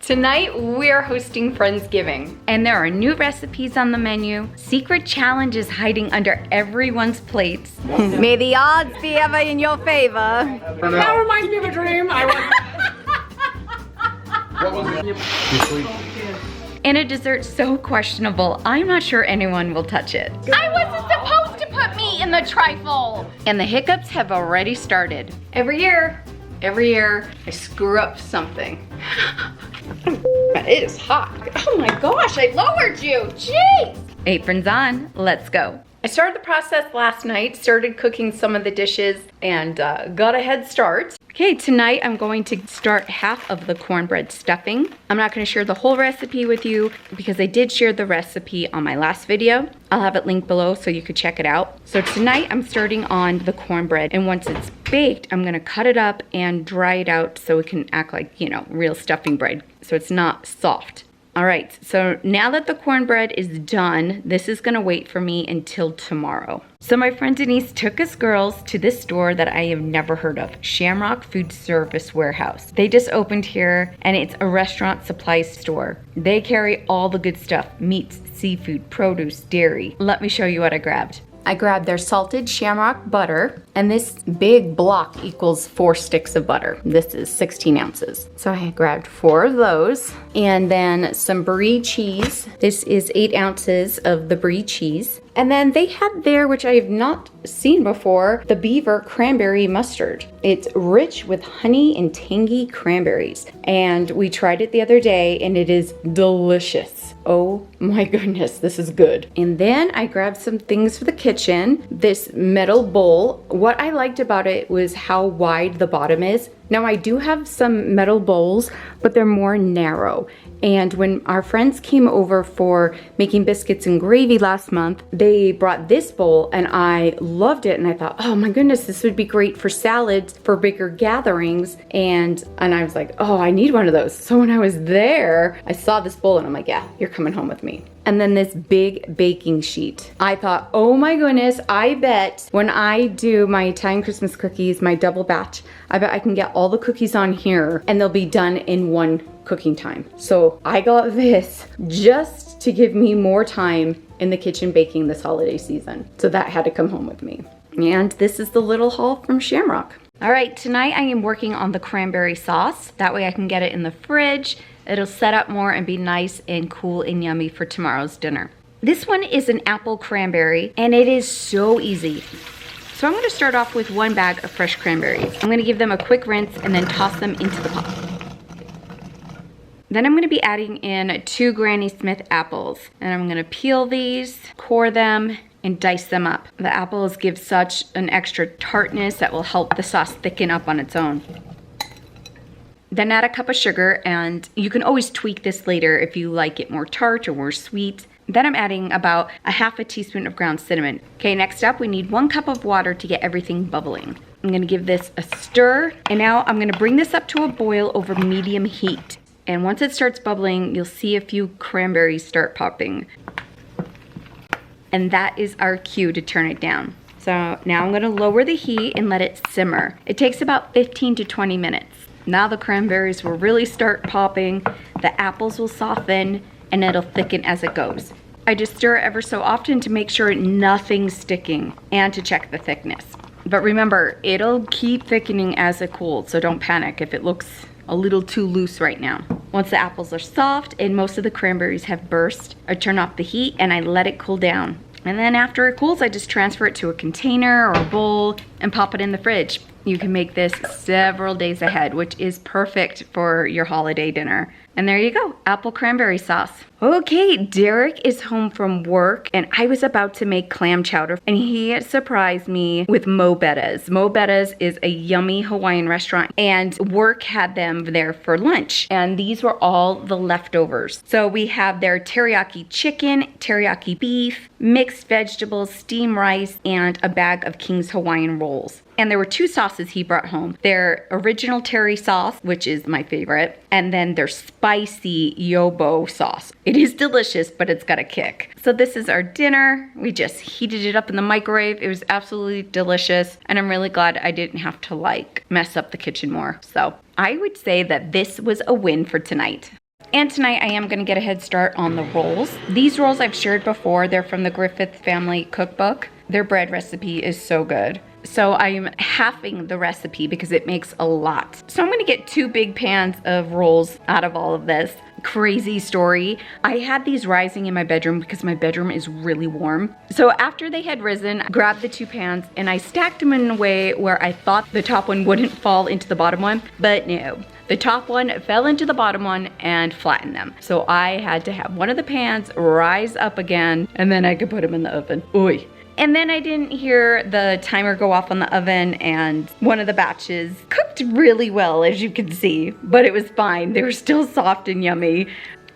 Tonight, we're hosting Friendsgiving. And there are new recipes on the menu, secret challenges hiding under everyone's plates. May the odds be ever in your favor. That reminds me of a dream. And a dessert so questionable, I'm not sure anyone will touch it. I wasn't supposed to put meat in the trifle! And the hiccups have already started. Every year, I screw up something. It is hot. Oh my gosh, I lowered you, jeez! Apron's on, let's go. I started the process last night, started cooking some of the dishes, and got a head start. Okay, tonight I'm going to start half of the cornbread stuffing. I'm not gonna share the whole recipe with you because I did share the recipe on my last video. I'll have it linked below so you could check it out. So tonight I'm starting on the cornbread, and once it's baked, I'm gonna cut it up and dry it out so it can act like, you know, real stuffing bread, so it's not soft. All right, so now that the cornbread is done, this is gonna wait for me until tomorrow. So my friend Denise took us girls to this store that I have never heard of, Shamrock Food Service Warehouse. They just opened here, and it's a restaurant supply store. They carry all the good stuff, meats, seafood, produce, dairy. Let me show you what I grabbed. I grabbed their salted shamrock butter, and this big block equals 4 sticks of butter. This is 16 ounces. So I grabbed 4 of those, and then some brie cheese. This is 8 ounces of the brie cheese. And then they had there, which I have not seen before, the Beaver cranberry mustard. It's rich with honey and tangy cranberries. And we tried it the other day, and it is delicious. Oh my goodness, this is good. And then I grabbed some things for the kitchen. This metal bowl. What I liked about it was how wide the bottom is. Now I do have some metal bowls, but they're more narrow. And when our friends came over for making biscuits and gravy last month, they brought this bowl, and I loved it. And I thought, oh my goodness, this would be great for salads, for bigger gatherings. And I was like, oh, I need one of those. So when I was there, I saw this bowl, and I'm like, yeah, you're coming home with me. And then this big baking sheet. I thought, oh my goodness, I bet when I do my Italian Christmas cookies, my double batch, I bet I can get all the cookies on here and they'll be done in one cooking time. So I got this just to give me more time in the kitchen baking this holiday season. So that had to come home with me. And this is the little haul from Shamrock. All right, tonight I am working on the cranberry sauce. That way I can get it in the fridge. It'll set up more and be nice and cool and yummy for tomorrow's dinner. This one is an apple cranberry, and it is so easy. So I'm gonna start off with 1 bag of fresh cranberries. I'm gonna give them a quick rinse and then toss them into the pot. Then I'm gonna be adding in 2 Granny Smith apples, and I'm gonna peel these, core them, and dice them up. The apples give such an extra tartness that will help the sauce thicken up on its own. Then add a cup of sugar, and you can always tweak this later if you like it more tart or more sweet. Then I'm adding about a half a teaspoon of ground cinnamon. Okay, next up we need 1 cup of water to get everything bubbling. I'm gonna give this a stir, and now I'm gonna bring this up to a boil over medium heat. And once it starts bubbling, you'll see a few cranberries start popping. And that is our cue to turn it down. So now I'm gonna lower the heat and let it simmer. It takes about 15 to 20 minutes. Now the cranberries will really start popping, the apples will soften, and it'll thicken as it goes. I just stir ever so often to make sure nothing's sticking and to check the thickness. But remember, it'll keep thickening as it cools, so don't panic if it looks a little too loose right now. Once the apples are soft and most of the cranberries have burst, I turn off the heat and I let it cool down. And then after it cools, I just transfer it to a container or a bowl and pop it in the fridge. You can make this several days ahead, which is perfect for your holiday dinner. And there you go, apple cranberry sauce. Okay, Derek is home from work, and I was about to make clam chowder, and he surprised me with Mo Betta's. Mo Betta's is a yummy Hawaiian restaurant, and work had them there for lunch, and these were all the leftovers. So we have their teriyaki chicken, teriyaki beef, mixed vegetables, steamed rice, and a bag of King's Hawaiian rolls. And there were 2 sauces he brought home. Their original terry sauce, which is my favorite, and then their spicy yobo sauce. It is delicious, but it's got a kick. So this is our dinner. We just heated it up in the microwave. It was absolutely delicious, and I'm really glad I didn't have to mess up the kitchen more. So I would say that this was a win for tonight. And tonight I am gonna get a head start on the rolls. These rolls I've shared before. They're from the Griffith family cookbook. Their bread recipe is so good. So I'm halving the recipe because it makes a lot. So I'm gonna get 2 big pans of rolls out of all of this. Crazy story. I had these rising in my bedroom because my bedroom is really warm. So after they had risen, I grabbed the 2 pans and I stacked them in a way where I thought the top one wouldn't fall into the bottom one, but no. The top one fell into the bottom one and flattened them. So I had to have one of the pans rise up again and then I could put them in the oven. Oy. And then I didn't hear the timer go off on the oven and one of the batches cooked really well, as you can see, but it was fine. They were still soft and yummy.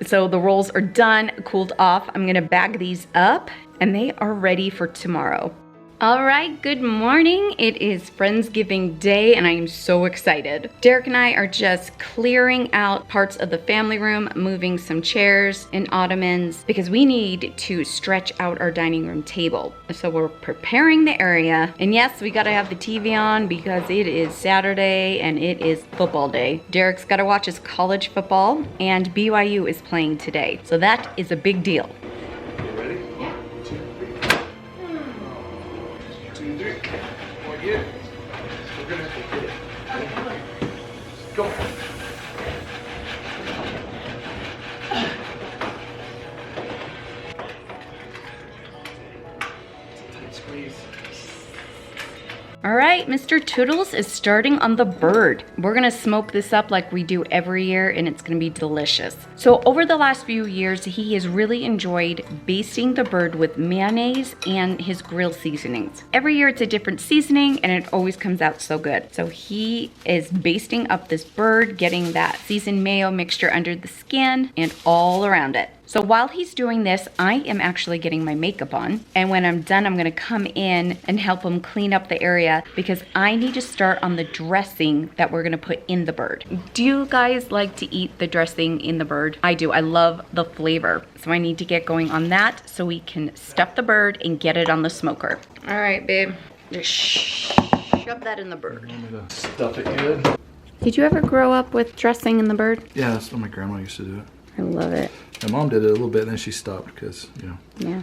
So the rolls are done, cooled off. I'm gonna bag these up and they are ready for tomorrow. All right, good morning. It is Friendsgiving Day and I am so excited. Derek and I are just clearing out parts of the family room, moving some chairs and ottomans because we need to stretch out our dining room table. So we're preparing the area. And yes, we gotta have the TV on because it is Saturday and it is football day. Derek's gotta watch his college football and BYU is playing today. So that is a big deal. Go. Tight squeeze. All right, Mr. Toodles is starting on the bird. We're gonna smoke this up like we do every year and it's gonna be delicious. So over the last few years, he has really enjoyed basting the bird with mayonnaise and his grill seasonings. Every year it's a different seasoning and it always comes out so good. So he is basting up this bird, getting that seasoned mayo mixture under the skin and all around it. So while he's doing this, I am actually getting my makeup on. And when I'm done, I'm gonna come in and help him clean up the area because I need to start on the dressing that we're gonna put in the bird. Do you guys like to eat the dressing in the bird? I do, I love the flavor. So I need to get going on that so we can stuff the bird and get it on the smoker. All right, babe, just shove that in the bird. You want me to stuff it good? Did you ever grow up with dressing in the bird? Yeah, that's what my grandma used to do it. I love it. My mom did it a little bit and then she stopped because, you know, Yeah.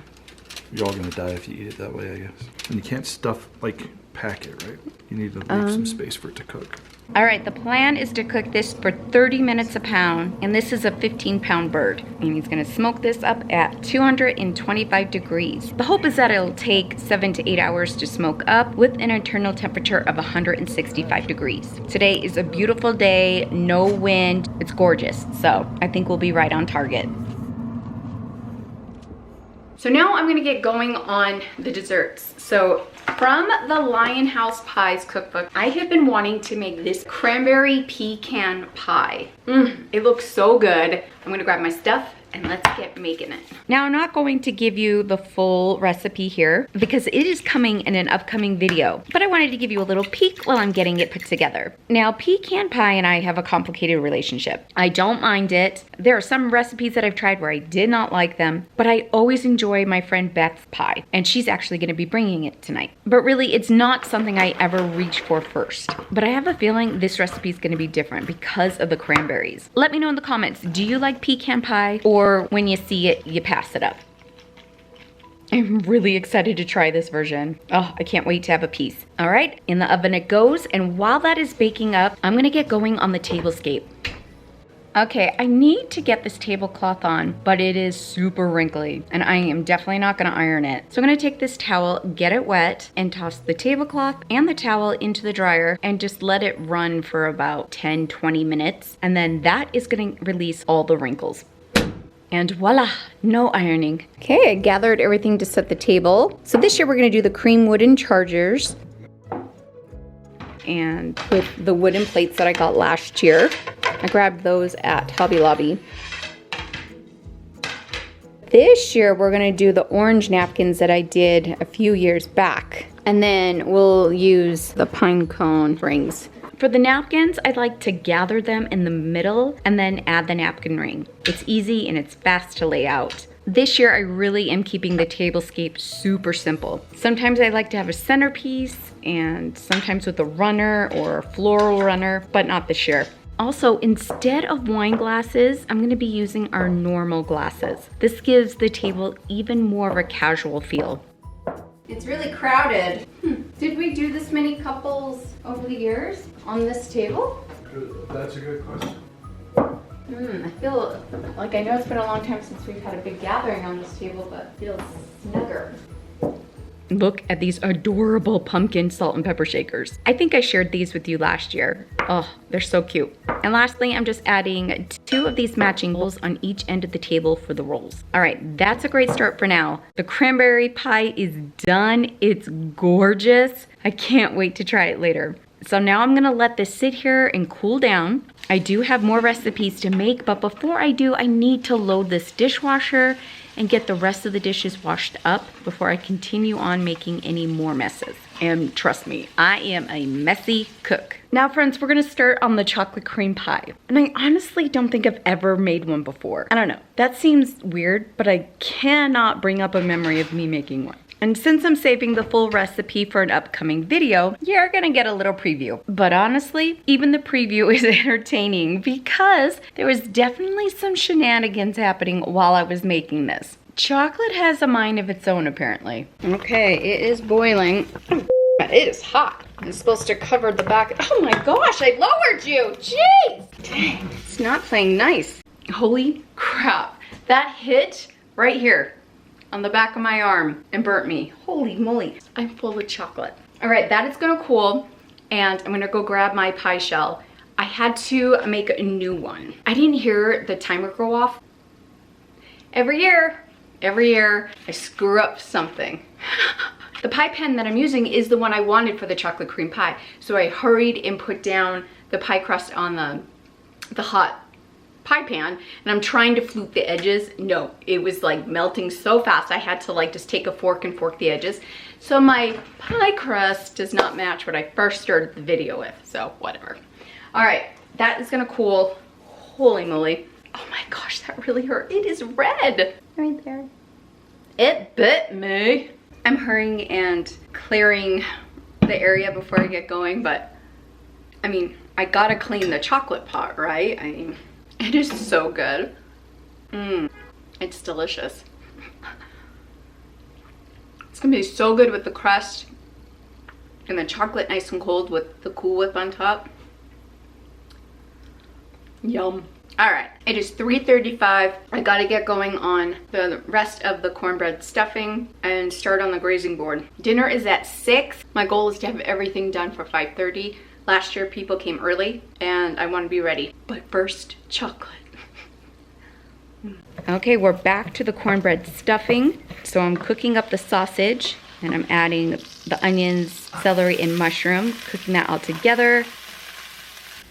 you're all gonna die if you eat it that way, I guess. And you can't stuff, like, pack it, right? You need to leave some space for it to cook. All right, the plan is to cook this for 30 minutes a pound, and this is a 15-pound bird. And he's gonna smoke this up at 225 degrees. The hope is that it'll take 7 to 8 hours to smoke up with an internal temperature of 165 degrees. Today is a beautiful day, no wind, it's gorgeous. So I think we'll be right on target. So now I'm gonna get going on the desserts. So from the Lion House Pies cookbook, I have been wanting to make this cranberry pecan pie. It looks so good. I'm gonna grab my stuff and let's get making it. Now I'm not going to give you the full recipe here because it is coming in an upcoming video, but I wanted to give you a little peek while I'm getting it put together. Now pecan pie and I have a complicated relationship. I don't mind it. There are some recipes that I've tried where I did not like them, but I always enjoy my friend Beth's pie and she's actually gonna be bringing it tonight. But really it's not something I ever reach for first. But I have a feeling this recipe is gonna be different because of the cranberries. Let me know in the comments, do you like pecan pie or when you see it, you pass it up? I'm really excited to try this version. Oh, I can't wait to have a piece. All right, in the oven it goes, and while that is baking up, I'm gonna get going on the tablescape. Okay, I need to get this tablecloth on, but it is super wrinkly, and I am definitely not gonna iron it. So I'm gonna take this towel, get it wet, and toss the tablecloth and the towel into the dryer, and just let it run for about 10-20 minutes, and then that is gonna release all the wrinkles. And voila, no ironing. Okay, I gathered everything to set the table. So this year we're gonna do the cream wooden chargers and with the wooden plates that I got last year. I grabbed those at Hobby Lobby. This year we're gonna do the orange napkins that I did a few years back. And then we'll use the pine cone rings. For the napkins, I'd like to gather them in the middle and then add the napkin ring. It's easy and it's fast to lay out. This year, I really am keeping the tablescape super simple. Sometimes I like to have a centerpiece and sometimes with a runner or a floral runner, but not this year. Also, instead of wine glasses, I'm gonna be using our normal glasses. This gives the table even more of a casual feel. It's really crowded. Did we do this many couples over the years on this table? That's a good question. I feel like I know it's been a long time since we've had a big gathering on this table, but it feels snugger. Look at these adorable pumpkin salt and pepper shakers. I think I shared these with you last year. Oh, they're so cute. And lastly, I'm just adding 2 of these matching bowls on each end of the table for the rolls. All right, that's a great start for now. The cranberry pie is done. It's gorgeous. I can't wait to try it later. So now I'm gonna let this sit here and cool down. I do have more recipes to make, but before I do, I need to load this dishwasher and get the rest of the dishes washed up before I continue on making any more messes. And trust me, I am a messy cook. Now friends, we're gonna start on the chocolate cream pie. And I honestly don't think I've ever made one before. I don't know, that seems weird, but I cannot bring up a memory of me making one. And since I'm saving the full recipe for an upcoming video, you're gonna get a little preview. But honestly, even the preview is entertaining because there was definitely some shenanigans happening while I was making this. Chocolate has a mind of its own, apparently. Okay, it is boiling. It is hot. It's supposed to cover the back. Oh my gosh, I lowered you, jeez! Dang, it's not playing nice. Holy crap, that hit right here on the back of my arm and burnt me. Holy moly, I'm full of chocolate. All right, that is gonna cool, and I'm gonna go grab my pie shell. I had to make a new one. I didn't hear the timer go off. Every year, I screw up something. The pie pan that I'm using is the one I wanted for the chocolate cream pie. So I hurried and put down the pie crust on the hot pie pan, and I'm trying to flute the edges. No, it was like melting so fast I had to like just take a fork and fork the edges. So my pie crust does not match what I first started the video with, so whatever. All right, that is gonna cool. Holy moly. Oh my gosh, that really hurt. It is red right there. It bit me. I'm hurrying and clearing the area before I get going, but I mean, I gotta clean the chocolate pot, right? I mean, it is so good. It's delicious. It's gonna be so good with the crust and the chocolate nice and cold with the Cool Whip on top. Yum. All right, it is 3:35. I gotta get going on the rest of the cornbread stuffing and start on the grazing board. Dinner is at 6. My goal is to have everything done for 5:30. Last year people came early and I want to be ready. But first, chocolate. Okay, we're back to the cornbread stuffing. So I'm cooking up the sausage and I'm adding the onions, celery, and mushroom, cooking that all together.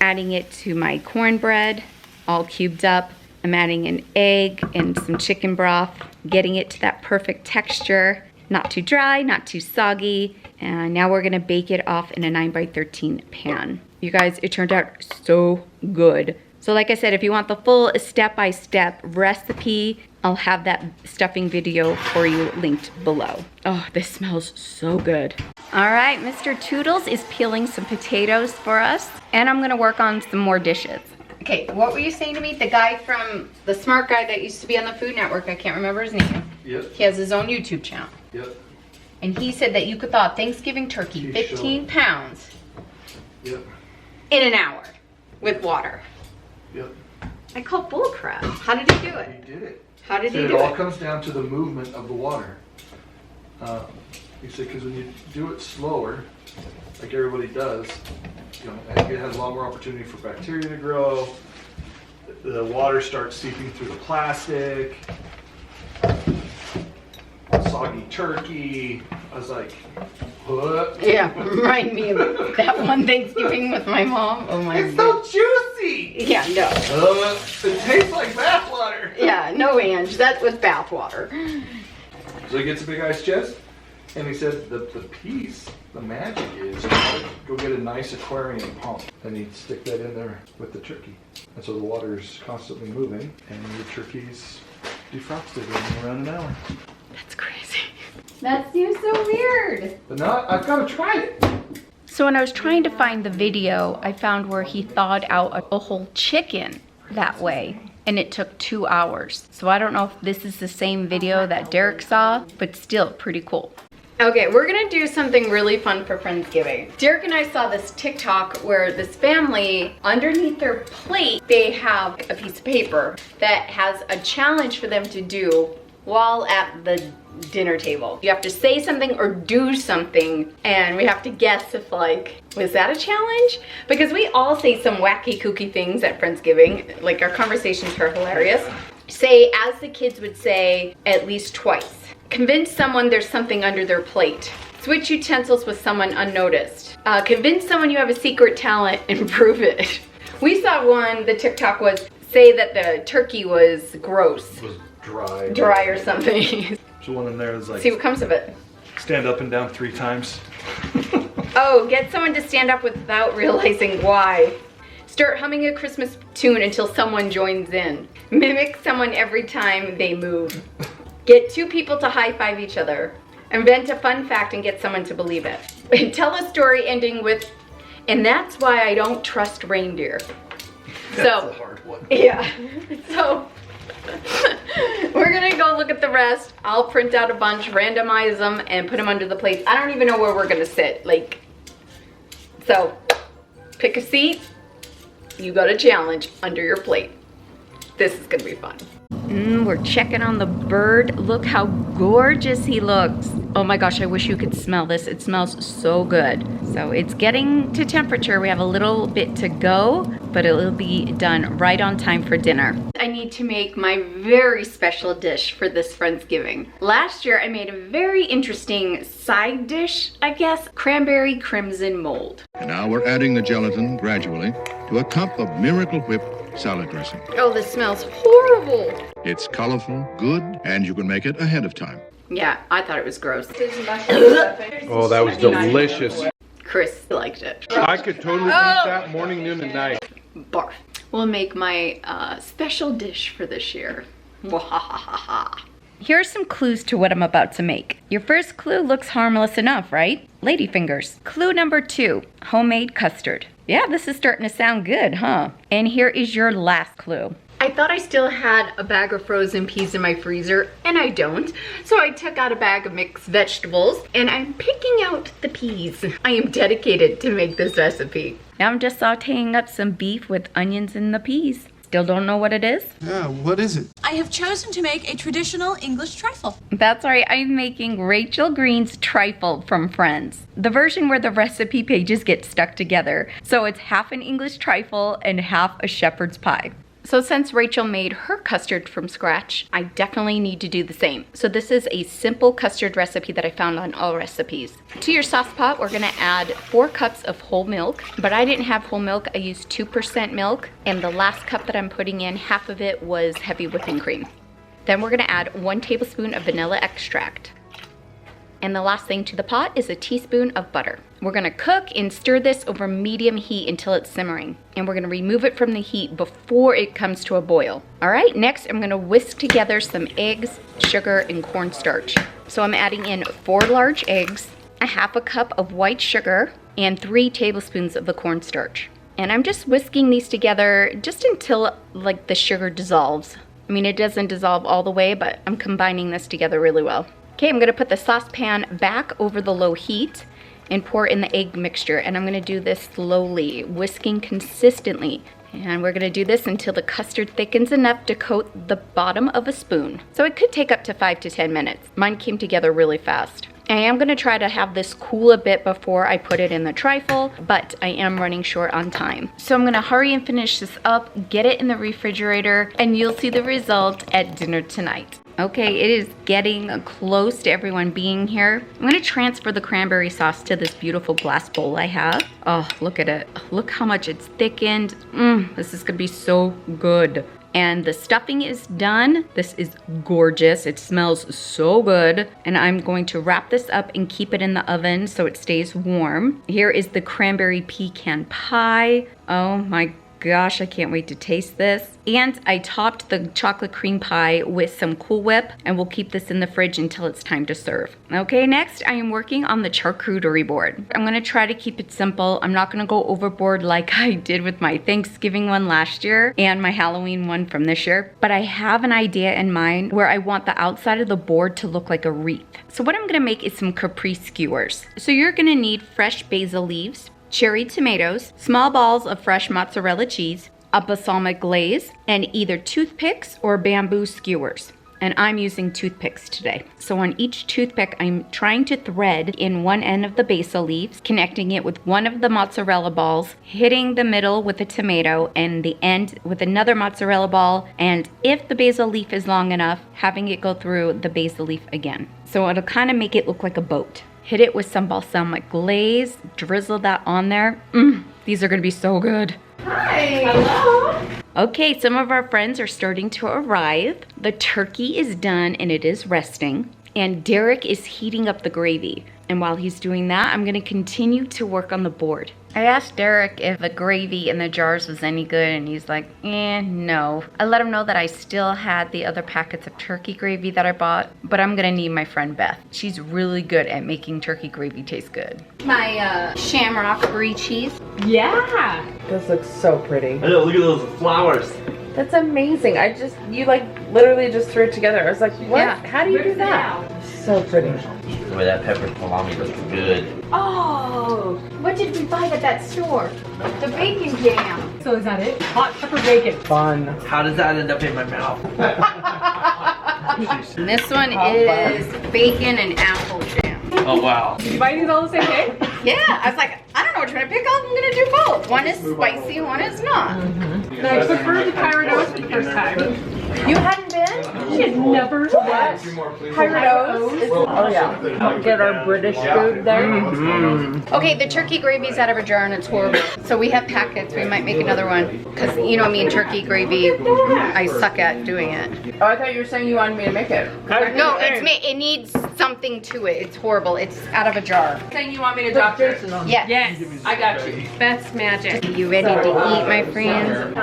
Adding it to my cornbread, all cubed up. I'm adding an egg and some chicken broth, getting it to that perfect texture. Not too dry, not too soggy. And now we're gonna bake it off in a 9x13 pan. You guys, it turned out so good. So like I said, if you want the full step-by-step recipe, I'll have that stuffing video for you linked below. Oh, this smells so good. All right, Mr. Toodles is peeling some potatoes for us, and I'm gonna work on some more dishes. Okay, what were you saying to me? The guy from, the smart guy that used to be on the Food Network, I can't remember his name. Yep. He has his own YouTube channel. Yep. And he said that you could thaw Thanksgiving turkey, 15 pounds, Yep. in an hour with water. Yep. I call bull crap. How did he do it? He did it. How did he It do all it? comes down to the movement of the water. He said because when you do it slower, like everybody does, you know, it has a lot more opportunity for bacteria to grow. The water starts seeping through the plastic. Soggy turkey. I was like, what? Yeah, remind me of that one Thanksgiving with my mom. Oh my It's god. so juicy. Yeah, no. It tastes like bathwater. Yeah, no, Ange. That was bath water. So he gets a big ice chest, and he said the piece, the magic is go get a nice aquarium pump, and he'd stick that in there with the turkey. And so the water is constantly moving, and your turkey's defrosted in around an hour. That's crazy. That seems so weird. But now I've got to try it. So when I was trying to find the video, I found where he thawed out a whole chicken that way, and it took 2 hours. So I don't know if this is the same video that Derek saw, but still pretty cool. Okay, we're gonna do something really fun for Friendsgiving. Derek and I saw this TikTok where this family, underneath their plate, they have a piece of paper that has a challenge for them to do while at the dinner table. You have to say something or do something, and we have to guess if like, was that a challenge? Because we all say some wacky kooky things at Friendsgiving. Like, our conversations are hilarious. Say, as the kids would say, at least twice. Convince someone there's something under their plate. Switch utensils with someone unnoticed. Convince someone you have a secret talent and prove it. We saw one, the TikTok was, say that the turkey was gross. It was dry. Dry or something. So one in there is like, see what comes of it. stand up and down 3 times. Oh, get someone to stand up without realizing why. Start humming a Christmas tune until someone joins in. Mimic someone every time they move. Get 2 people to high-five each other. Invent a fun fact and get someone to believe it. And tell a story ending with, and that's why I don't trust reindeer. That's a hard one. Yeah, so we're gonna go look at the rest. I'll print out a bunch, randomize them, and put them under the plates. I don't even know where we're gonna sit, like, so pick a seat. You got a challenge under your plate. This is gonna be fun. We're checking on the bird. Look how gorgeous he looks. Oh my gosh, I wish you could smell this. It smells so good. So it's getting to temperature. We have a little bit to go, but it'll be done right on time for dinner. I need to make my very special dish for this Friendsgiving. Last year, I made a very interesting side dish, I guess, cranberry crimson mold. And now we're adding the gelatin gradually to a cup of Miracle Whip salad dressing. Oh, this smells horrible. It's colorful, good, and you can make it ahead of time. Yeah, I thought it was gross. Oh, that was delicious. Chris liked it. I could totally eat that morning, noon, and night. Barf. We'll make my special dish for this year. Wahahaha. Here are some clues to what I'm about to make. Your first clue looks harmless enough, right? Ladyfingers. Clue number 2, homemade custard. Yeah, this is starting to sound good, huh? And here is your last clue. I thought I still had a bag of frozen peas in my freezer, and I don't. So I took out a bag of mixed vegetables, and I'm picking out the peas. I am dedicated to make this recipe. Now I'm just sauteing up some beef with onions and the peas. Still don't know what it is? Yeah, what is it? I have chosen to make a traditional English trifle. That's right, I'm making Rachel Green's trifle from Friends. The version where the recipe pages get stuck together. So it's half an English trifle and half a shepherd's pie. So since Rachel made her custard from scratch, I definitely need to do the same. So this is a simple custard recipe that I found on All Recipes. To your sauce pot, we're gonna add 4 cups of whole milk, but I didn't have whole milk, I used 2% milk, and the last cup that I'm putting in, half of it was heavy whipping cream. Then we're gonna add 1 tablespoon of vanilla extract. And the last thing to the pot is a teaspoon of butter. We're gonna cook and stir this over medium heat until it's simmering. And we're gonna remove it from the heat before it comes to a boil. All right, next I'm gonna whisk together some eggs, sugar, and cornstarch. So I'm adding in 4 large eggs, a half a cup of white sugar, and 3 tablespoons of the cornstarch. And I'm just whisking these together just until like the sugar dissolves. I mean, it doesn't dissolve all the way, but I'm combining this together really well. Okay, I'm gonna put the saucepan back over the low heat and pour in the egg mixture. And I'm gonna do this slowly, whisking consistently. And we're gonna do this until the custard thickens enough to coat the bottom of a spoon. So it could take up to 5 to 10 minutes. Mine came together really fast. I am gonna try to have this cool a bit before I put it in the trifle, but I am running short on time. So I'm gonna hurry and finish this up, get it in the refrigerator, and you'll see the result at dinner tonight. Okay, it is getting close to everyone being here. I'm gonna transfer the cranberry sauce to this beautiful glass bowl I have. Oh, look at it. Look how much it's thickened. This is gonna be so good. And the stuffing is done. This is gorgeous. It smells so good. And I'm going to wrap this up and keep it in the oven so it stays warm. Here is the cranberry pecan pie. Oh my gosh, I can't wait to taste this. And I topped the chocolate cream pie with some Cool Whip, and we'll keep this in the fridge until it's time to serve. Okay, next I am working on the charcuterie board. I'm gonna try to keep it simple. I'm not gonna go overboard like I did with my Thanksgiving one last year and my Halloween one from this year, but I have an idea in mind where I want the outside of the board to look like a wreath. So what I'm gonna make is some caprese skewers. So you're gonna need fresh basil leaves, cherry tomatoes, small balls of fresh mozzarella cheese, a balsamic glaze, and either toothpicks or bamboo skewers. And I'm using toothpicks today. So on each toothpick, I'm trying to thread in one end of the basil leaves, connecting it with one of the mozzarella balls, hitting the middle with a tomato, and the end with another mozzarella ball, and if the basil leaf is long enough, having it go through the basil leaf again. So it'll kind of make it look like a boat. Hit it with some balsamic glaze, drizzle that on there. These are gonna be so good. Hi. Hello. Okay, some of our friends are starting to arrive. The turkey is done and it is resting. And Derek is heating up the gravy. And while he's doing that, I'm gonna continue to work on the board. I asked Derek if the gravy in the jars was any good, and he's like, no. I let him know that I still had the other packets of turkey gravy that I bought, but I'm gonna need my friend Beth. She's really good at making turkey gravy taste good. My shamrock brie cheese. Yeah. This looks so pretty. I know, look at those flowers. That's amazing. You like literally just threw it together. I was like, what? Yeah. How do you do that? So pretty. The way that pepper salami looks good. Oh, what did we buy at that store? The bacon jam. So is that it? Hot pepper bacon. Fun. How does that end up in my mouth? And this one is bacon and apple jam. Oh wow. Did you buy these all the same day? Yeah, I was like, I don't know which one to pick up. I'm gonna do both. One is spicy, one is not. I preferred the Pyrodos for the first time. You hadn't been? She had never what? Pyrodos? Oh yeah. Get our British food there. Okay, the turkey gravy's out of a jar and it's horrible. So we have packets. We might make another one. Because you know me and turkey gravy, I suck at doing it. Oh, I thought you were saying you wanted me to make it. No, it needs something to it. It's horrible. It's out of a jar. Saying you want me to drop this? Yes. Yes. I got you. Beth's magic. Are you ready to eat, my friends?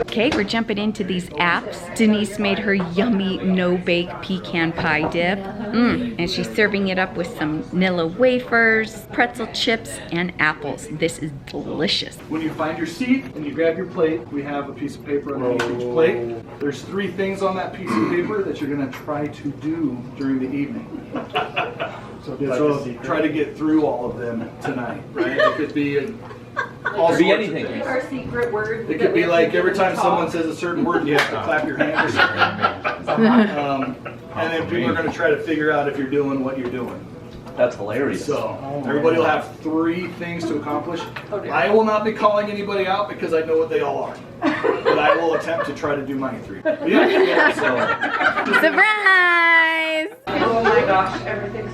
Okay, we're jumping into these apps. Denise made her yummy no-bake pecan pie dip. And she's serving it up with some Nilla wafers, pretzel chips, and apples. This is delicious. When you find your seat and you grab your plate, we have a piece of paper underneath each plate. There's 3 things on that piece of paper that you're gonna try to do during the evening. So try to get through all of them tonight, right? It could be all sorts anything. of things. Our secret word. It could be like every time someone says a certain word, you have to clap your hands or something. And then people are going to try to figure out if you're doing what you're doing. That's hilarious. So everybody will have 3 things to accomplish. I will not be calling anybody out because I know what they all are. But I will attempt to try to do my 3. Yeah, so. Surprise! Oh my gosh, everything's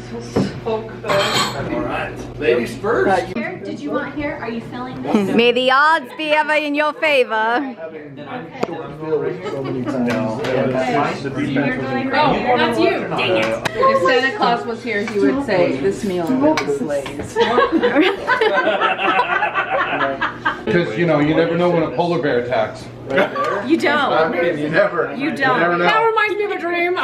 so good. All right. Ladies first. Did you want here? Are you filling this? May the odds be ever in your favor. Oh, that's you. Dang it. If Santa Claus was here, he would say, this meal really slays. Because, you never know when a polar bear attacks. You don't. You never. You don't. That reminds me of a dream.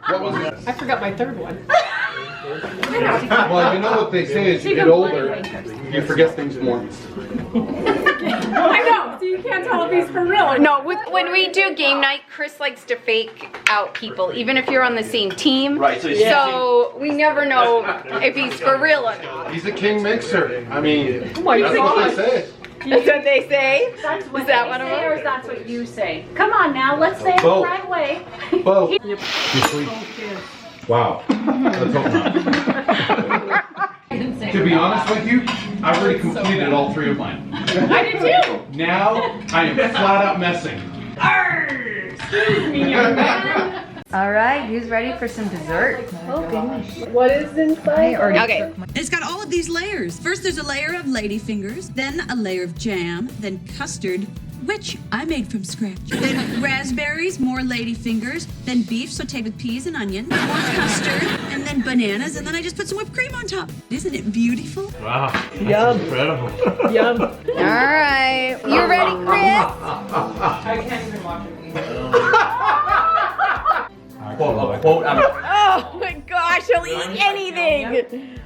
What was it? I forgot my third one. Well, you know what they say is you get older, you forget things more. I know, so you can't tell if he's for real or No, when we do game night, Chris likes to fake out people, even if you're on the same team. Right, so he's So we never know if he's for real or not. He's a king mixer. I mean, Oh my that's what they God. say. That's what they say? That's what Is that they one of say, them? or is that what you say? Come on now, let's say it the Both. right way. Both. You sleep. Wow. Let's hope not. To be honest with you, I've already completed all 3 of mine. I did too. Now I am flat out messing. Excuse me, young man. All right, who's ready for some dessert? What is inside? Okay. It's got all of these layers. First, there's a layer of ladyfingers, then a layer of jam, then custard, which I made from scratch. Then raspberries, more ladyfingers, then beef sauteed with peas and onion, more custard, and then bananas, and then I just put some whipped cream on top. Isn't it beautiful? Wow. Yum. Incredible. Yum. All right, you ready, Chris? I can't even watch it. Quote out of Oh my gosh, he'll eat anything.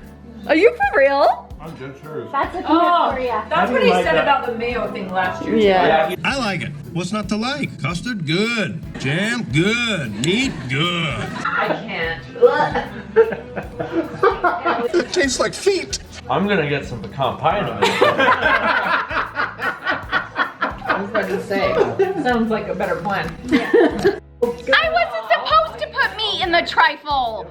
Are you for real? I'm dead serious. That's a peanut for you. That's what he said about the mayo thing last year. Yeah. I like it. What's not to like? Custard, good. Jam, good. Meat, good. I can't. It tastes like feet. I'm gonna get some pecan pie in a minute. I was about to say. Sounds like a better plan. I wasn't supposed to put meat in the trifle.